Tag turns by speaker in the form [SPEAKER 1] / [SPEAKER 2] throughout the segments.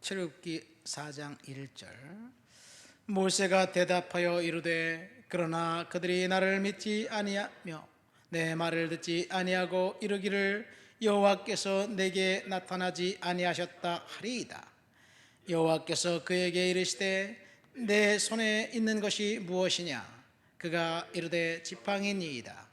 [SPEAKER 1] 출애굽기 4장 1절. 모세가 대답하여 이르되 그러나 그들이 나를 믿지 아니하며 내 말을 듣지 아니하고 이르기를 여호와께서 내게 나타나지 아니하셨다 하리이다. 여호와께서 그에게 이르시되 내 손에 있는 것이 무엇이냐? 그가 이르되 지팡이니이다.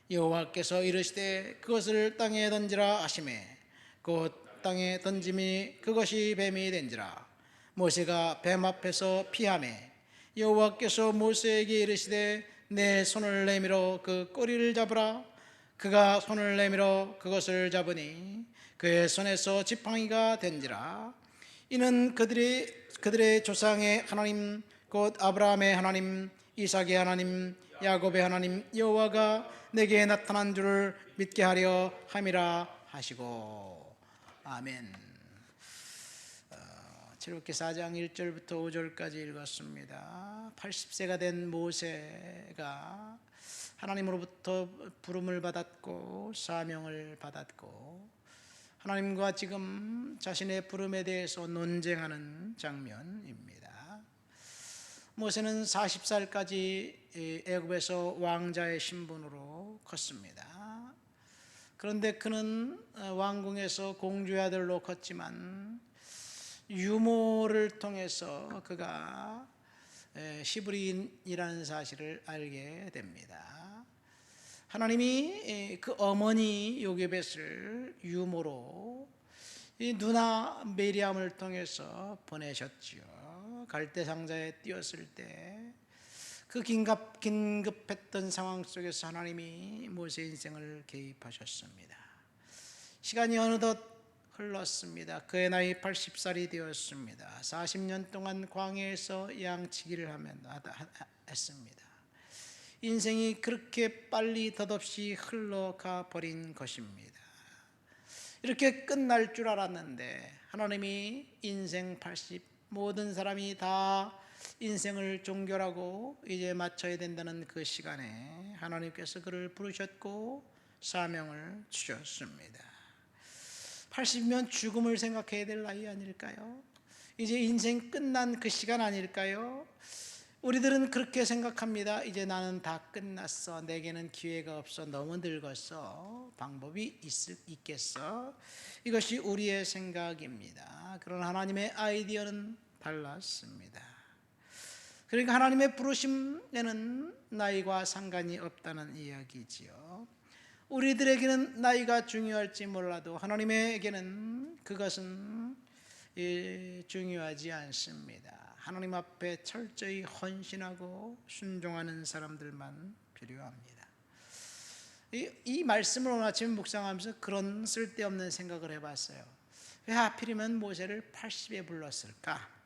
[SPEAKER 1] 여호와께서 이르시되 그것을 땅에 던지라 하시매 곧 땅에 던짐이 그것이 뱀이 된지라. 모세가 뱀 앞에서 피하매 여호와께서 모세에게 이르시되 내 손을 내밀어 그 꼬리를 잡으라. 그가 손을 내밀어 그것을 잡으니 그의 손에서 지팡이가 된지라. 이는 그들의 조상의 하나님 곧 아브라함의 하나님, 이삭의 하나님, 야곱의 하나님 여호와가 내게 나타난 줄을 믿게 하려 함이라 하시고. 아멘. 출애굽기 4장 1절부터 5절까지 읽었습니다. 80세가 된 모세가 하나님으로부터 부름을 받았고 사명을 받았고 하나님과 지금 자신의 부름에 대해서 논쟁하는 장면입니다. 모세는 40살까지 애굽에서 왕자의 신분으로 컸습니다. 그런데 그는 왕궁에서 공주의 아들로 컸지만 유모를 통해서 그가 히브리인이라는 사실을 알게 됩니다. 하나님이 그 어머니 요게벳을 유모로 이 누나 메리암을 통해서 보내셨지요. 갈대 상자에 띄었을 때 그 긴급했던 상황 속에서 하나님이 모세 인생을 개입하셨습니다. 시간이 어느덧 흘렀습니다. 그의 나이 80살이 되었습니다. 40년 동안 광야에서 양치기를 했습니다. 인생이 그렇게 빨리 덧없이 흘러가 버린 것입니다. 이렇게 끝날 줄 알았는데 하나님이 인생 80, 모든 사람이 다 인생을 종결하고 이제 마쳐야 된다는 그 시간에 하나님께서 그를 부르셨고 사명을 주셨습니다. 80이면 죽음을 생각해야 될 나이 아닐까요? 이제 인생 끝난 그 시간 아닐까요? 우리들은 그렇게 생각합니다. 이제 나는 다 끝났어. 내게는 기회가 없어. 너무 늙었어. 방법이 있겠어. 이것이 우리의 생각입니다. 그러나 하나님의 아이디어는 달랐습니다. 그러니까 하나님의 부르심에는 나이와 상관이 없다는 이야기지요. 우리들에게는 나이가 중요할지 몰라도 하나님에게는 그것은 중요하지 않습니다. 하나님 앞에 철저히 헌신하고 순종하는 사람들만 필요합니다. 이 말씀을 오늘 아침에 묵상하면서 그런 쓸데없는 생각을 해봤어요. 왜 하필이면 모세를 80에 불렀을까?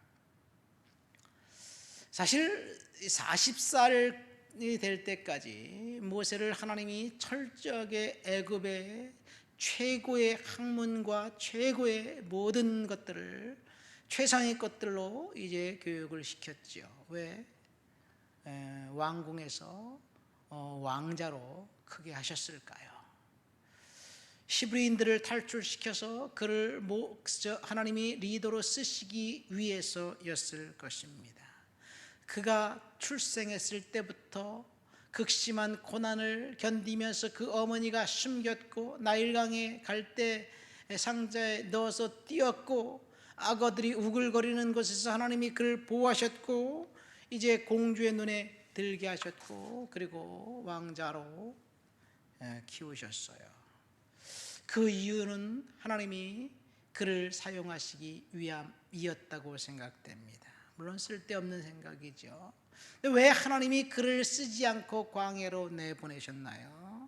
[SPEAKER 1] 사실 40살이 될 때까지 모세를 하나님이 철저하게 애굽의 최고의 학문과 최고의 모든 것들을 최상의 것들로 이제 교육을 시켰죠. 왜? 왕궁에서 왕자로 크게 하셨을까요? 히브리인들을 탈출시켜서 그를 하나님이 리더로 쓰시기 위해서였을 것입니다. 그가 출생했을 때부터 극심한 고난을 견디면서 그 어머니가 숨겼고 나일강에 갈대 상자에 넣어서 띄었고 악어들이 우글거리는 곳에서 하나님이 그를 보호하셨고 이제 공주의 눈에 들게 하셨고 그리고 왕자로 키우셨어요. 그 이유는 하나님이 그를 사용하시기 위함이었다고 생각됩니다. 물론 쓸데없는 생각이죠. 근데 왜 하나님이 그를 쓰지 않고 광야로 내보내셨나요?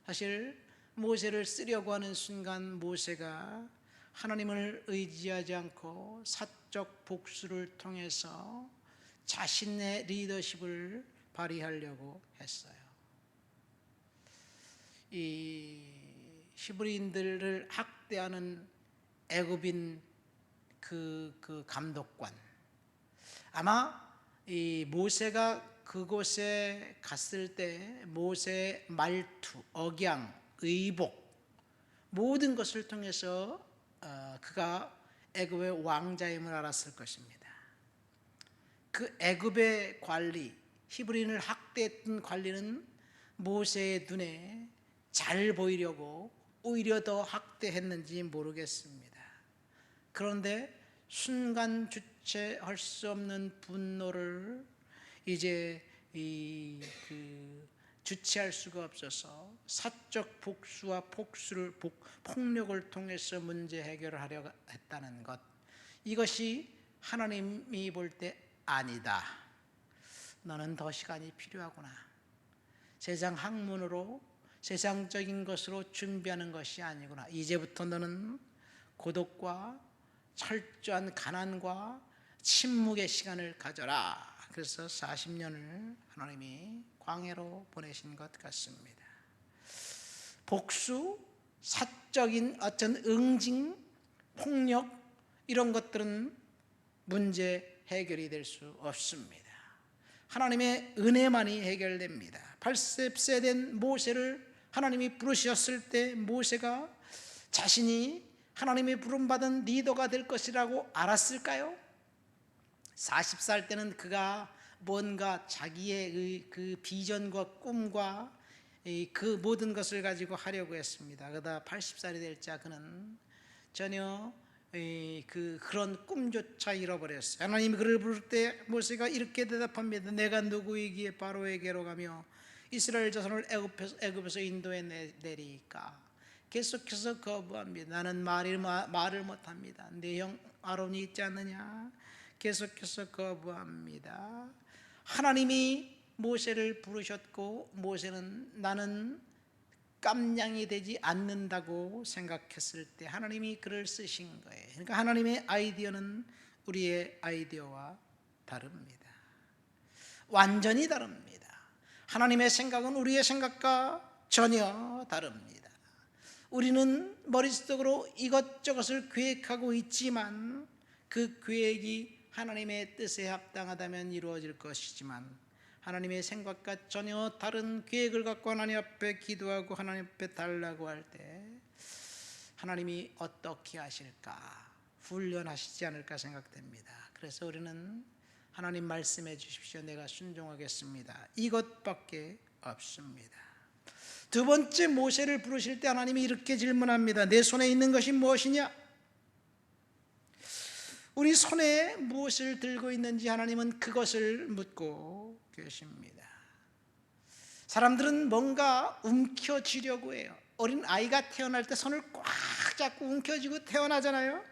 [SPEAKER 1] 사실 모세를 쓰려고 하는 순간 모세가 하나님을 의지하지 않고 사적 복수를 통해서 자신의 리더십을 발휘하려고 했어요. 이 히브리인들을 학대하는 애굽인 그 감독관, 아마 이 모세가 그곳에 갔을 때 모세의 말투, 억양, 의복 모든 것을 통해서 그가 애굽의 왕자임을 알았을 것입니다. 그 애굽의 관리, 히브리인을 학대했던 관리는 모세의 눈에 잘 보이려고 오히려 더 학대했는지 모르겠습니다. 그런데 순간 주체할 수 없는 분노를 이제 주체할 수가 없어서 사적 복수와 폭력을 통해서 문제 해결을 하려 했다는 것, 이것이 하나님이 볼 때 아니다, 너는 더 시간이 필요하구나, 세상 학문으로 세상적인 것으로 준비하는 것이 아니구나, 이제부터 너는 고독과 철저한 가난과 침묵의 시간을 가져라. 그래서 40년을 하나님이 광야로 보내신 것 같습니다. 복수, 사적인 어떤 응징, 폭력, 이런 것들은 문제 해결이 될 수 없습니다. 하나님의 은혜만이 해결됩니다. 80세 된 모세를 하나님이 부르셨을 때 모세가 자신이 하나님의 부름받은 리더가 될 것이라고 알았을까요? 40살 때는 그가 뭔가 자기의 그 비전과 꿈과 그 모든 것을 가지고 하려고 했습니다. 그러다 80살이 될 자 그는 전혀 그런 꿈조차 잃어버렸어요. 하나님이 그를 부를 때 모세가 이렇게 대답합니다. 내가 누구이기에 바로에게로 가며 이스라엘 자손을 애굽에서 인도해 내리까? 계속해서 거부합니다. 나는 말을 못합니다. 내 형 아론이 있지 않느냐? 계속해서 거부합니다. 하나님이 모세를 부르셨고 모세는 나는 깜냥이 되지 않는다고 생각했을 때 하나님이 그를 쓰신 거예요. 그러니까 하나님의 아이디어는 우리의 아이디어와 다릅니다. 완전히 다릅니다. 하나님의 생각은 우리의 생각과 전혀 다릅니다. 우리는 머릿속으로 이것저것을 계획하고 있지만 그 계획이 하나님의 뜻에 합당하다면 이루어질 것이지만 하나님의 생각과 전혀 다른 계획을 갖고 하나님 앞에 기도하고 하나님 앞에 달라고 할 때 하나님이 어떻게 하실까? 훈련하시지 않을까 생각됩니다. 그래서 우리는 하나님 말씀해 주십시오. 내가 순종하겠습니다. 이것밖에 없습니다. 두 번째, 모세를 부르실 때 하나님이 이렇게 질문합니다. 내 손에 있는 것이 무엇이냐? 우리 손에 무엇을 들고 있는지 하나님은 그것을 묻고 계십니다. 사람들은 뭔가 움켜쥐려고 해요. 어린 아이가 태어날 때 손을 꽉 잡고 움켜쥐고 태어나잖아요.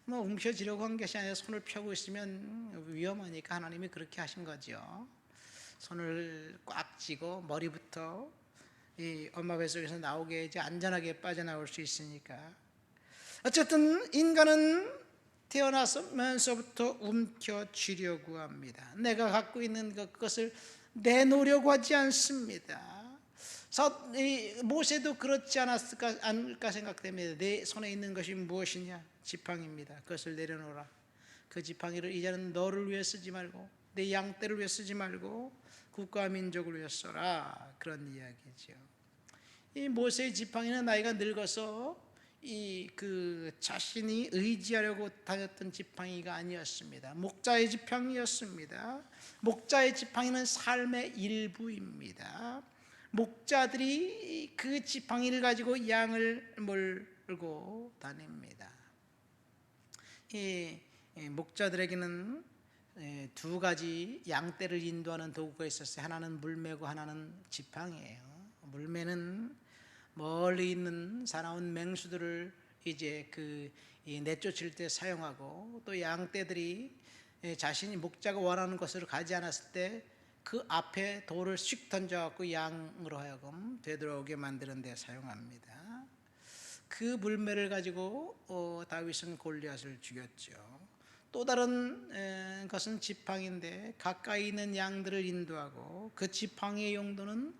[SPEAKER 1] 움켜쥐려고 한 것이 아니라 손을 펴고 있으면 위험하니까 하나님이 그렇게 하신 거죠. 손을 꽉 쥐고 머리부터 이 엄마 뱃속에서 나오게 이제 안전하게 빠져나올 수 있으니까. 어쨌든 인간은 태어나면서부터 움켜쥐려고 합니다. 내가 갖고 있는 그것을 내놓으려고 하지 않습니다. 모세도 그렇지 않을까 생각됩니다. 내 손에 있는 것이 무엇이냐? 지팡이입니다. 그것을 내려놓으라. 그 지팡이를 이제는 너를 위해 쓰지 말고 내 양떼를 위해 쓰지 말고 국가와 민족을 위해 써라. 그런 이야기죠. 이 모세의 지팡이는 나이가 늙어서 자신이 의지하려고 다녔던 지팡이가 아니었습니다. 목자의 지팡이였습니다. 목자의 지팡이는 삶의 일부입니다. 목자들이 그 지팡이를 가지고 양을 몰고 다닙니다. 목자들에게는 두 가지 양떼를 인도하는 도구가 있었어요. 하나는 물매고 하나는 지팡이에요. 물매는 멀리 있는 사나운 맹수들을 이제 내쫓을 때 사용하고, 또 양떼들이 자신이 목자가 원하는 곳으로 가지 않았을 때 그 앞에 돌을 씩 던져갖고 양으로 하여금 되돌아오게 만드는 데 사용합니다. 그 물매를 가지고 다윗은 골리앗을 죽였죠. 또 다른 것은 지팡이인데 가까이 있는 양들을 인도하고, 그 지팡이의 용도는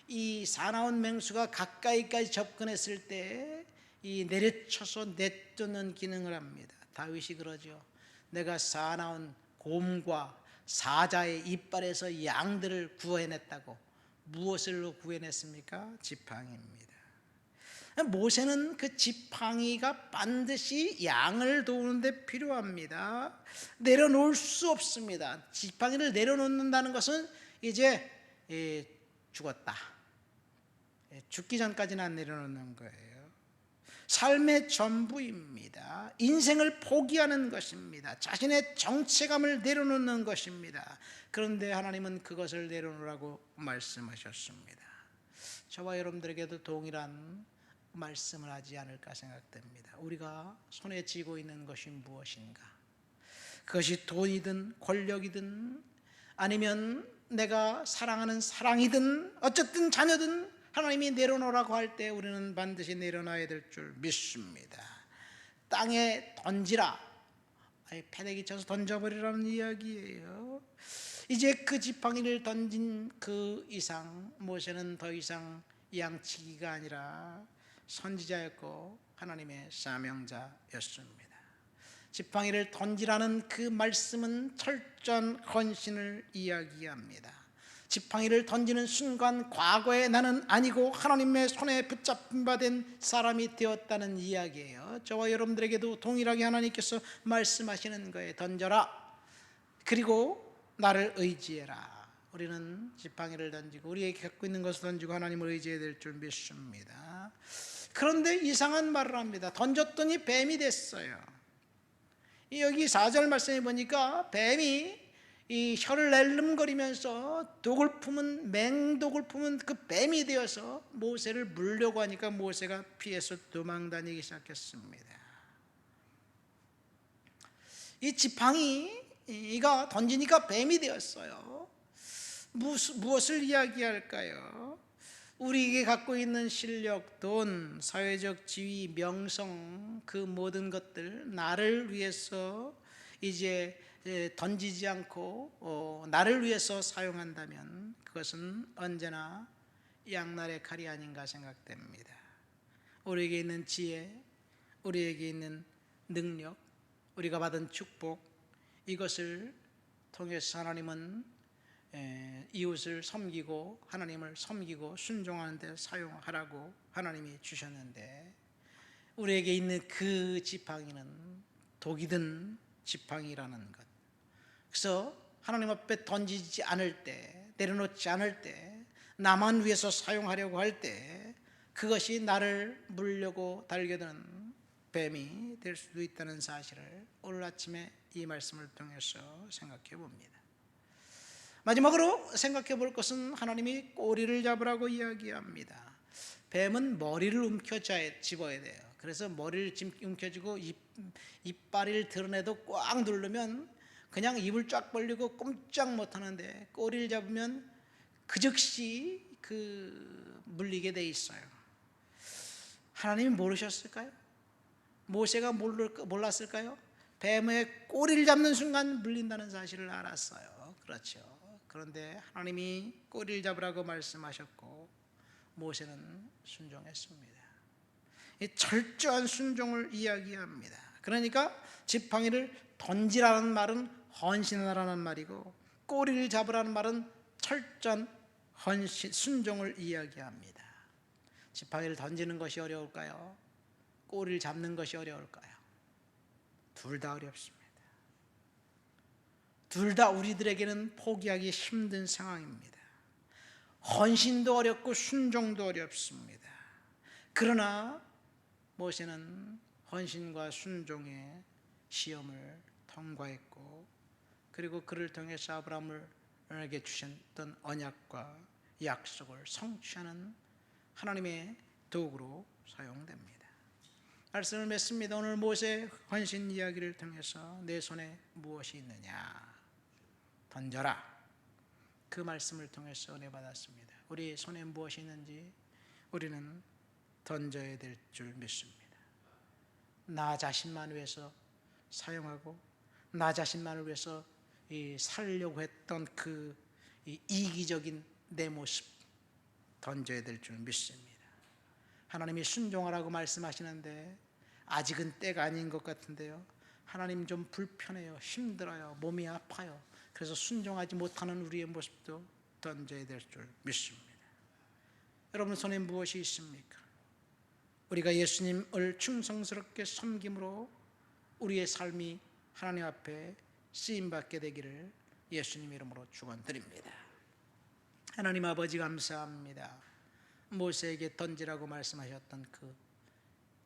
[SPEAKER 1] 이 사나운 맹수가 가까이까지 접근했을 때 이 내려쳐서 내쫓는 기능을 합니다. 다윗이 그러죠. 내가 사나운 곰과 사자의 이빨에서 양들을 구해냈다고. 무엇으로 구해냈습니까? 지팡이입니다. 모세는 그 지팡이가 반드시 양을 도우는데 필요합니다. 내려놓을 수 없습니다. 지팡이를 내려놓는다는 것은 이제 죽었다, 죽기 전까지는 안 내려놓는 거예요. 삶의 전부입니다. 인생을 포기하는 것입니다. 자신의 정체감을 내려놓는 것입니다. 그런데 하나님은 그것을 내려놓으라고 말씀하셨습니다. 저와 여러분들에게도 동일한 말씀을 하지 않을까 생각됩니다. 우리가 손에 쥐고 있는 것이 무엇인가? 그것이 돈이든 권력이든 아니면 내가 사랑하는 사랑이든 어쨌든 자녀든 하나님이 내려놓으라고 할 때 우리는 반드시 내려놔야 될 줄 믿습니다. 땅에 던지라, 패대기 쳐서 던져버리라는 이야기예요. 이제 그 지팡이를 던진 그 이상 모세는 더 이상 양치기가 아니라 선지자였고 하나님의 사명자였습니다. 지팡이를 던지라는 그 말씀은 철저한 헌신을 이야기합니다. 지팡이를 던지는 순간 과거의 나는 아니고 하나님의 손에 붙잡힌 바 된 사람이 되었다는 이야기예요. 저와 여러분들에게도 동일하게 하나님께서 말씀하시는 거예요. 던져라, 그리고 나를 의지해라. 우리는 지팡이를 던지고 우리에게 갖고 있는 것을 던지고 하나님을 의지해야 될 줄 믿습니다. 그런데 이상한 말을 합니다. 던졌더니 뱀이 됐어요. 여기 4절 말씀에 보니까 뱀이 이 혀를 낼름거리면서 독을 품은 맹독을 품은 그 뱀이 되어서 모세를 물려고 하니까 모세가 피해서 도망다니기 시작했습니다. 이 지팡이가 던지니까 뱀이 되었어요. 무엇을 이야기할까요? 우리에게 갖고 있는 실력, 돈, 사회적 지위, 명성, 그 모든 것들 나를 위해서 이제 던지지 않고 나를 위해서 사용한다면 그것은 언제나 양날의 칼이 아닌가 생각됩니다. 우리에게 있는 지혜, 우리에게 있는 능력, 우리가 받은 축복, 이것을 통해서 하나님은 이웃을 섬기고 하나님을 섬기고 순종하는 데 사용하라고 하나님이 주셨는데, 우리에게 있는 그 지팡이는 독이 든 지팡이라는 것. 그래서 하나님 앞에 던지지 않을 때, 내려놓지 않을 때, 나만 위해서 사용하려고 할 때 그것이 나를 물려고 달겨드는 뱀이 될 수도 있다는 사실을 오늘 아침에 이 말씀을 통해서 생각해 봅니다. 마지막으로 생각해 볼 것은 하나님이 꼬리를 잡으라고 이야기합니다. 뱀은 머리를 집어야 돼요. 그래서 머리를 움켜쥐고 이빨을 드러내도 꽉 누르면 그냥 입을 쫙 벌리고 꼼짝 못하는데, 꼬리를 잡으면 그 즉시 물리게 돼 있어요. 하나님이 모르셨을까요? 모세가 몰랐을까요? 뱀의 꼬리를 잡는 순간 물린다는 사실을 알았어요. 그렇죠. 그런데 하나님이 꼬리를 잡으라고 말씀하셨고 모세는 순종했습니다. 이 철저한 순종을 이야기합니다. 그러니까 지팡이를 던지라는 말은 헌신하라는 말이고, 꼬리를 잡으라는 말은 철저한 헌신, 순종을 이야기합니다. 지팡이를 던지는 것이 어려울까요? 꼬리를 잡는 것이 어려울까요? 둘 다 어렵습니다. 둘 다 우리들에게는 포기하기 힘든 상황입니다. 헌신도 어렵고 순종도 어렵습니다. 그러나 모세는 헌신과 순종의 시험을 통과했고, 그리고 그를 통해서 아브라함에게 주셨던 언약과 약속을 성취하는 하나님의 도구로 사용됩니다. 말씀을 맺습니다. 오늘 모세 헌신 이야기를 통해서 내 손에 무엇이 있느냐 던져라, 그 말씀을 통해서 은혜 받았습니다. 우리 손에 무엇이 있는지 우리는 던져야 될 줄 믿습니다. 나 자신만 위해서 사용하고 나 자신만을 위해서 살려고 했던 그 이기적인 내 모습 던져야 될 줄 믿습니다. 하나님이 순종하라고 말씀하시는데 아직은 때가 아닌 것 같은데요, 하나님 좀 불편해요, 힘들어요, 몸이 아파요. 그래서 순종하지 못하는 우리의 모습도 던져야 될 줄 믿습니다. 여러분 손에 무엇이 있습니까? 우리가 예수님을 충성스럽게 섬김으로 우리의 삶이 하나님 앞에 쓰임받게 되기를 예수님 이름으로 축원드립니다. 하나님 아버지 감사합니다. 모세에게 던지라고 말씀하셨던 그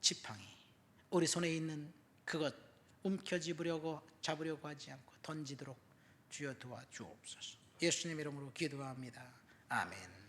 [SPEAKER 1] 지팡이, 우리 손에 있는 그것 잡으려고 하지 않고 던지도록 주여 도와주옵소서. 예수님 이름으로 기도합니다. 아멘.